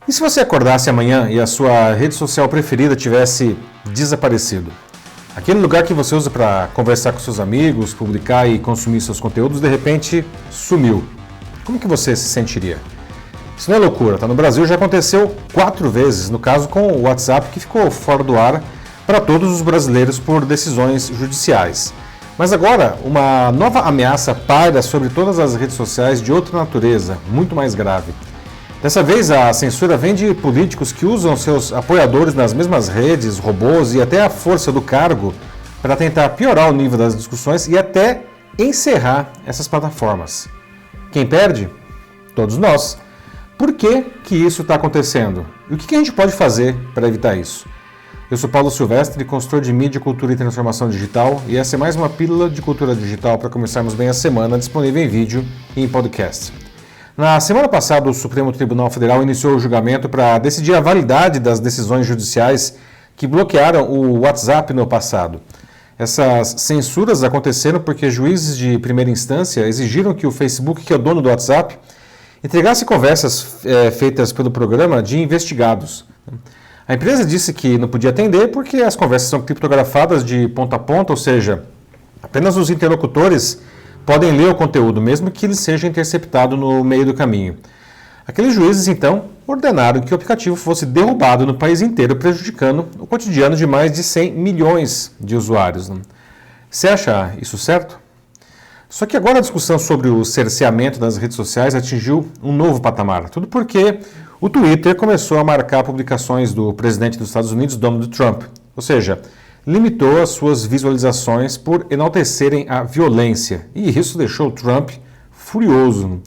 E se você acordasse amanhã e a sua rede social preferida tivesse desaparecido? Aquele lugar que você usa para conversar com seus amigos, publicar e consumir seus conteúdos, de repente sumiu. Como que você se sentiria? Isso não é loucura, tá? No Brasil já aconteceu 4 vezes, no caso com o WhatsApp, que ficou fora do ar para todos os brasileiros por decisões judiciais. Mas agora, uma nova ameaça paira sobre todas as redes sociais de outra natureza, muito mais grave. Dessa vez, a censura vem de políticos que usam seus apoiadores nas mesmas redes, robôs e até a força do cargo para tentar piorar o nível das discussões e até encerrar essas plataformas. Quem perde? Todos nós. Por que isso está acontecendo? E o que a gente pode fazer para evitar isso? Eu sou Paulo Silvestre, consultor de mídia, cultura e transformação digital, e essa é mais uma pílula de cultura digital para começarmos bem a semana, disponível em vídeo e em podcast. Na semana passada, o Supremo Tribunal Federal iniciou o julgamento para decidir a validade das decisões judiciais que bloquearam o WhatsApp no passado. Essas censuras aconteceram porque juízes de primeira instância exigiram que o Facebook, que é o dono do WhatsApp, entregasse conversas feitas pelo programa de investigados. A empresa disse que não podia atender porque as conversas são criptografadas de ponta a ponta, ou seja, apenas os interlocutores podem ler o conteúdo, mesmo que ele seja interceptado no meio do caminho. Aqueles juízes, então, ordenaram que o aplicativo fosse derrubado no país inteiro, prejudicando o cotidiano de mais de 100 milhões de usuários. Você acha isso certo? Só que agora a discussão sobre o cerceamento das redes sociais atingiu um novo patamar. Tudo porque o Twitter começou a marcar publicações do presidente dos Estados Unidos, Donald Trump. Ou seja, limitou as suas visualizações por enaltecerem a violência. E isso deixou o Trump furioso.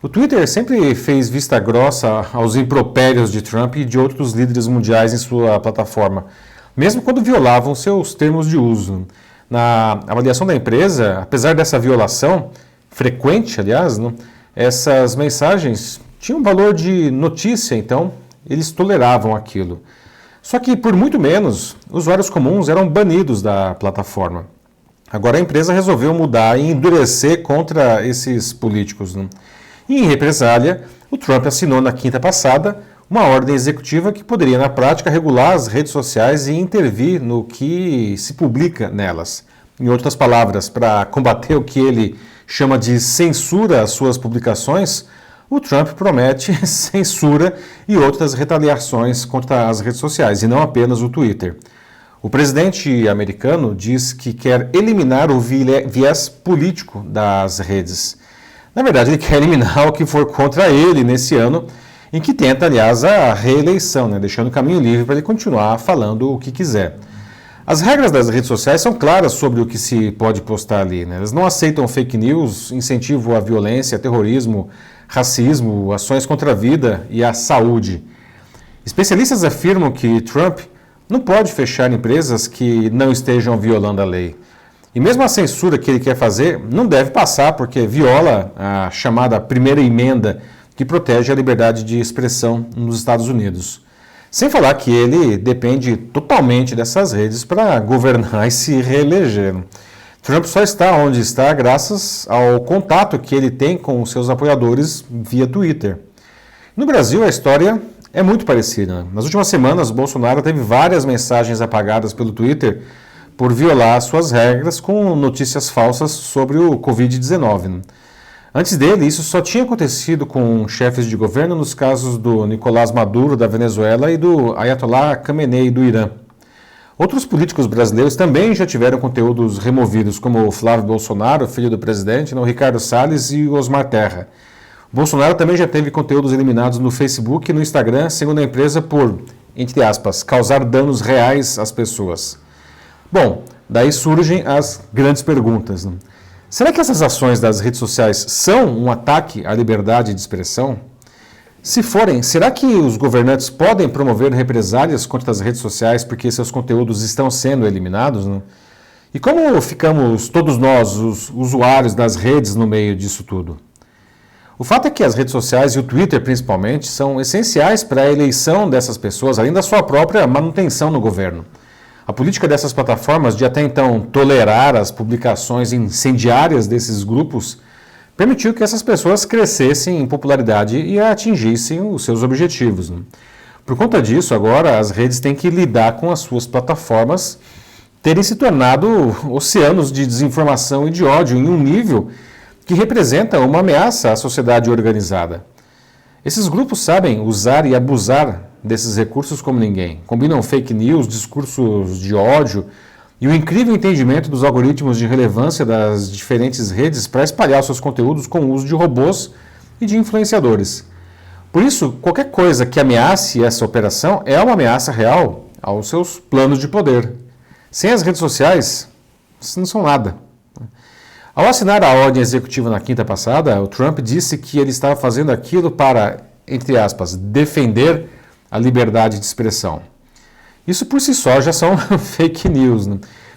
O Twitter sempre fez vista grossa aos impropérios de Trump e de outros líderes mundiais em sua plataforma, mesmo quando violavam seus termos de uso. Na avaliação da empresa, apesar dessa violação, frequente, aliás, essas mensagens tinham valor de notícia, então eles toleravam aquilo. Só que, por muito menos, usuários comuns eram banidos da plataforma. Agora a empresa resolveu mudar e endurecer contra esses políticos. E, em represália, o Trump assinou na quinta passada uma ordem executiva que poderia, na prática, regular as redes sociais e intervir no que se publica nelas. Em outras palavras, para combater o que ele chama de censura às suas publicações, o Trump promete censura e outras retaliações contra as redes sociais, e não apenas o Twitter. O presidente americano diz que quer eliminar o viés político das redes. Na verdade, ele quer eliminar o que for contra ele nesse ano, em que tenta, aliás, a reeleição, deixando o caminho livre para ele continuar falando o que quiser. As regras das redes sociais são claras sobre o que se pode postar ali. Elas não aceitam fake news, incentivo à violência, terrorismo, racismo, ações contra a vida e a saúde. Especialistas afirmam que Trump não pode fechar empresas que não estejam violando a lei. E mesmo a censura que ele quer fazer não deve passar porque viola a chamada primeira emenda que protege a liberdade de expressão nos Estados Unidos. Sem falar que ele depende totalmente dessas redes para governar e se reeleger. Trump só está onde está graças ao contato que ele tem com os seus apoiadores via Twitter. No Brasil, a história é muito parecida. Nas últimas semanas, Bolsonaro teve várias mensagens apagadas pelo Twitter por violar suas regras com notícias falsas sobre o Covid-19. Antes dele, isso só tinha acontecido com chefes de governo nos casos do Nicolás Maduro, da Venezuela, e do Ayatollah Khamenei, do Irã. Outros políticos brasileiros também já tiveram conteúdos removidos, como o Flávio Bolsonaro, filho do presidente, o Ricardo Salles e o Osmar Terra. Bolsonaro também já teve conteúdos eliminados no Facebook e no Instagram, segundo a empresa, por, entre aspas, causar danos reais às pessoas. Bom, daí surgem as grandes perguntas. Será que essas ações das redes sociais são um ataque à liberdade de expressão? Se forem, será que os governantes podem promover represálias contra as redes sociais porque seus conteúdos estão sendo eliminados? E como ficamos todos nós, os usuários das redes, no meio disso tudo? O fato é que as redes sociais e o Twitter, principalmente, são essenciais para a eleição dessas pessoas, além da sua própria manutenção no governo. A política dessas plataformas de até então tolerar as publicações incendiárias desses grupos permitiu que essas pessoas crescessem em popularidade e atingissem os seus objetivos. Por conta disso, agora as redes têm que lidar com as suas plataformas terem se tornado oceanos de desinformação e de ódio em um nível que representa uma ameaça à sociedade organizada. Esses grupos sabem usar e abusar desses recursos como ninguém. Combinam fake news, discursos de ódio e o incrível entendimento dos algoritmos de relevância das diferentes redes para espalhar seus conteúdos com o uso de robôs e de influenciadores. Por isso, qualquer coisa que ameace essa operação é uma ameaça real aos seus planos de poder. Sem as redes sociais, isso não são nada. Ao assinar a ordem executiva na quinta passada, o Trump disse que ele estava fazendo aquilo para, entre aspas, defender a liberdade de expressão. Isso por si só já são fake news.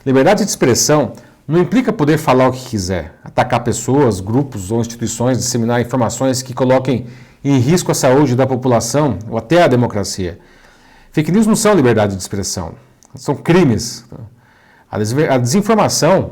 Liberdade de expressão não implica poder falar o que quiser, atacar pessoas, grupos ou instituições, disseminar informações que coloquem em risco a saúde da população ou até a democracia. Fake news não são liberdade de expressão, são crimes. A desinformação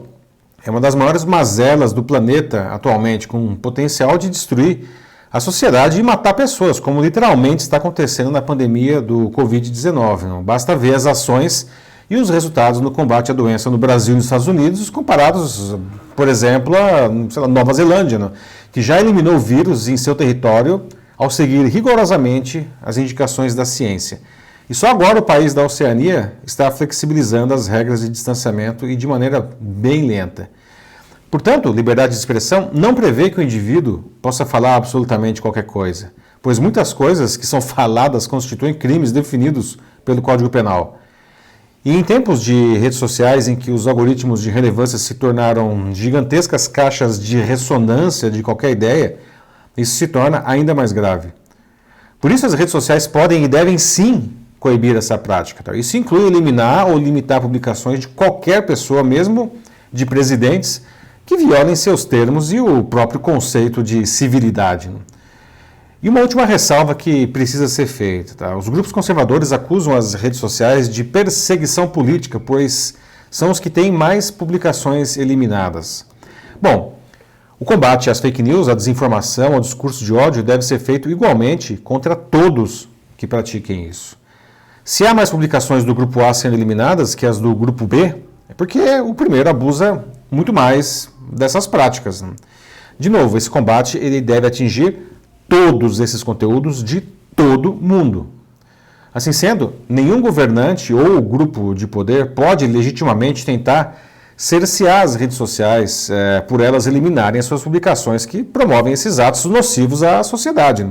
é uma das maiores mazelas do planeta atualmente, com potencial de destruir a sociedade e matar pessoas, como literalmente está acontecendo na pandemia do Covid-19. Basta ver as ações e os resultados no combate à doença no Brasil e nos Estados Unidos, comparados, por exemplo, a Nova Zelândia, que já eliminou o vírus em seu território ao seguir rigorosamente as indicações da ciência. E só agora o país da Oceania está flexibilizando as regras de distanciamento e de maneira bem lenta. Portanto, liberdade de expressão não prevê que o indivíduo possa falar absolutamente qualquer coisa, pois muitas coisas que são faladas constituem crimes definidos pelo Código Penal. E em tempos de redes sociais em que os algoritmos de relevância se tornaram gigantescas caixas de ressonância de qualquer ideia, isso se torna ainda mais grave. Por isso as redes sociais podem e devem sim coibir essa prática. Isso inclui eliminar ou limitar publicações de qualquer pessoa, mesmo de presidentes, que violem seus termos e o próprio conceito de civilidade. E uma última ressalva que precisa ser feita. Os grupos conservadores acusam as redes sociais de perseguição política, pois são os que têm mais publicações eliminadas. Bom, o combate às fake news, à desinformação, ao discurso de ódio deve ser feito igualmente contra todos que pratiquem isso. Se há mais publicações do grupo A sendo eliminadas que as do grupo B, é porque o primeiro abusa muito mais dessas práticas. De novo, esse combate ele deve atingir todos esses conteúdos de todo mundo. Assim sendo, nenhum governante ou grupo de poder pode legitimamente tentar cercear as redes sociais por elas eliminarem as suas publicações que promovem esses atos nocivos à sociedade.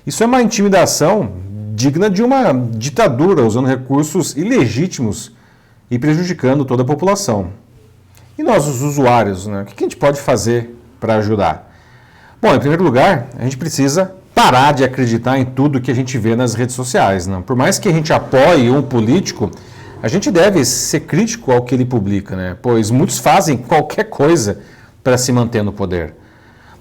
Isso é uma intimidação digna de uma ditadura, usando recursos ilegítimos e prejudicando toda a população. E nós, os usuários, o que a gente pode fazer para ajudar? Bom, em primeiro lugar, a gente precisa parar de acreditar em tudo que a gente vê nas redes sociais. Por mais que a gente apoie um político, a gente deve ser crítico ao que ele publica, pois muitos fazem qualquer coisa para se manter no poder.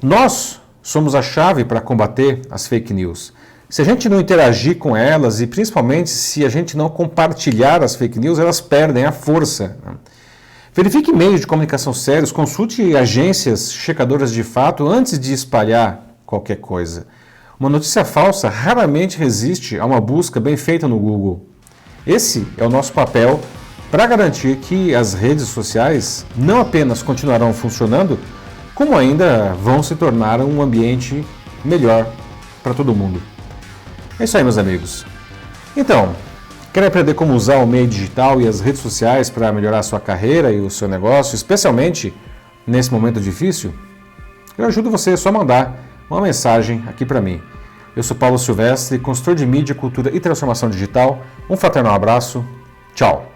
Nós somos a chave para combater as fake news. Se a gente não interagir com elas e principalmente se a gente não compartilhar as fake news, elas perdem a força. Verifique meios de comunicação sérios, consulte agências checadoras de fato antes de espalhar qualquer coisa. Uma notícia falsa raramente resiste a uma busca bem feita no Google. Esse é o nosso papel para garantir que as redes sociais não apenas continuarão funcionando, como ainda vão se tornar um ambiente melhor para todo mundo. É isso aí, meus amigos. Então, quer aprender como usar o meio digital e as redes sociais para melhorar a sua carreira e o seu negócio, especialmente nesse momento difícil? Eu ajudo você, é só mandar uma mensagem aqui para mim. Eu sou Paulo Silvestre, consultor de mídia, cultura e transformação digital. Um fraternal abraço. Tchau.